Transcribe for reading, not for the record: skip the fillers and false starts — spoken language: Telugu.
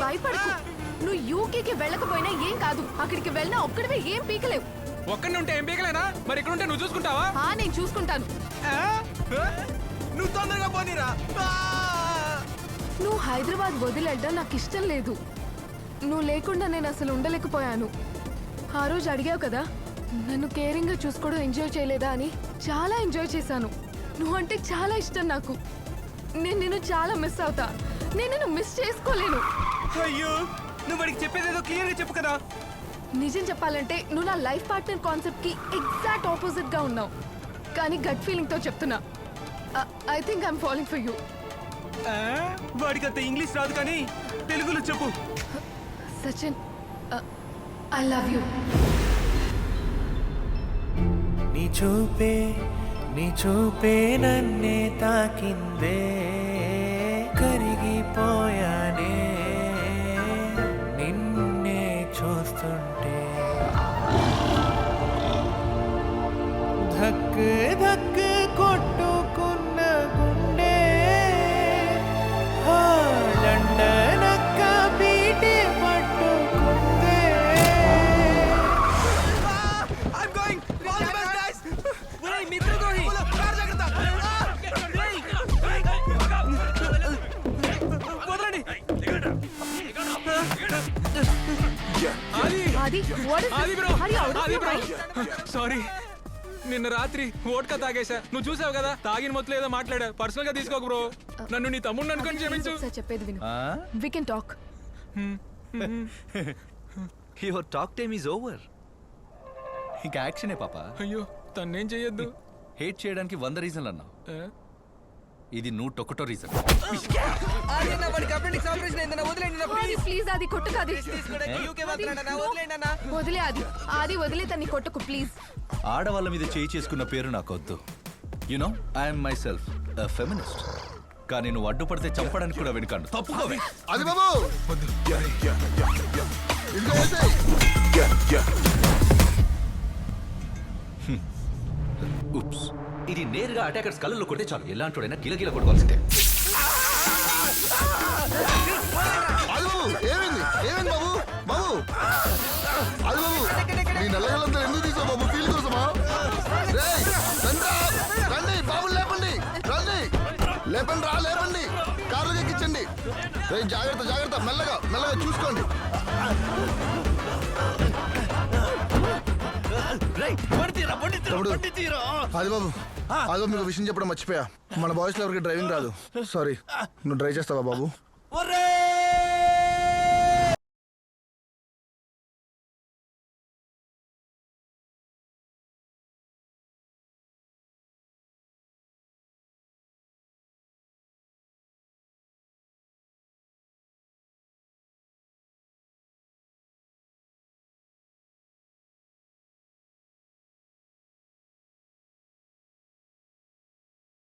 భయపడకు. నువ్వు యూకేకి వెళ్ళకపోయినా ఏం కాదు. అక్కడికి వెళ్ళినా ఒక్కడివే ఏం పీకలేవు. ఒక్కడి ఉంటే ఏం పీకలేనా? మరి ఇక్కడ ఉంటే నువ్వు చూసుకుంటావా? నేను చూసుకుంటాను. నువ్వు తొందరగా పోనీరా. నువ్వు హైదరాబాద్ వదిలేద్దా నాకు ఇష్టం లేదు. నువ్వు లేకుండా నేను అసలు ఉండలేకపోయాను. ఆ రోజు అడిగావు కదా నన్ను కేరింగ్గా చూసుకోవడం ఎంజాయ్ చేయలేదా అని. చాలా ఎంజాయ్ చేశాను. నువ్వంటే చాలా ఇష్టం నాకు. నేను నిన్ను చాలా మిస్ అవుతా. నేను నిన్ను మిస్ చేసుకోలేను. అయ్యో నువ్వు వాడికి చెప్పేదేదో క్లియర్గా చెప్పు కదా. నిజం చెప్పాలంటే నువ్వు నా లైఫ్ పార్ట్నర్ కాన్సెప్ట్ కి ఎగ్జాక్ట్ ఆపోజిట్ గా ఉన్నావు. కానీ గట్ ఫీలింగ్ తో చెప్తున్నా, I think I'm following for you. వాడికి అంత ఇంగ్లీష్ రాదు కానీ తెలుగులో చెప్పు. Sachin, I love you. నీ చూపే నన్నే తాకిందే, కరిగిపోయానే నిన్నే చూస్తుంటే. ధక్ ధక్ కొట్టుకున్న గుండె లండనక్క బీటే పట్టుకుందే. I'm going. All the best, guys. ఒరేయ్ మిత్రద్రోహి. కార్ జాగ్రత్త. వదలండి. ఆది, what is ఆది this? Bro, Are you out of ఆది your బ్రో. mind? సారీ, నిన్న రాత్రి వోడ్కా తాగేశా. నువ్వు చూసావు కదా, తాగిన మొత్తం ఏదో మాట్లాడా. పర్సనల్ గా తీసుకోకు బ్రో. నన్ను నీ తమ్ముడు అనుకొని క్షమించు. ఒకసారి చెప్పేది విను. We can talk. Your talk time is over. ఇంకా యాక్షనే పాప. అయ్యో తన్నేం చెయ్యొద్దు. హేట్ చేయడానికి 100 రీజన్లు అన్నావు, ఇది 101వ రీజన్. ఆది, ప్లీజ్ ఆది కొట్టు కాదు. వదిలే ఆది. ఆది వదిలే తన్ని కొట్టుకు ప్లీజ్. ఆడవాళ్ళ మీద చేయి చేసుకున్న పేరు నాకొద్దు. You know I'm my self feminist. కానీ నువ్వు అడ్డుపడితే చంపడానికి కూడా వెనుకాడు. తప్పుకోవే. అది బాబు ఉప్స్, ఇది నేరుగా అటాకర్స్ కళ్ళల్లో కొడితే చాలు. ఎలాంటోడైనా గిలగిల కొట్టుకోవాల్సిందే. ఏమైంది ఏమైంది బాబు బాబు అది బాబు నీ నల్లగలంతా ఎందుకు తీసావు బాబు? ఫీల్ కోసమా? రేయ్, రండి బాబు, లేపండి, రండి, లేపండి రా, లేపండి, కారు ఎక్కించండి. రేయ్, జాగ్రత్త జాగ్రత్త, మెల్లగా మెల్లగా చూసుకోండి. అది బాబు అది బాబు మీకు విషయం చెప్పడం మర్చిపోయా. మన బాయ్స్ లో ఎవరికి డ్రైవింగ్ రాదు. సారీ, నువ్వు డ్రైవ్ చేస్తావా బాబు? ఒరే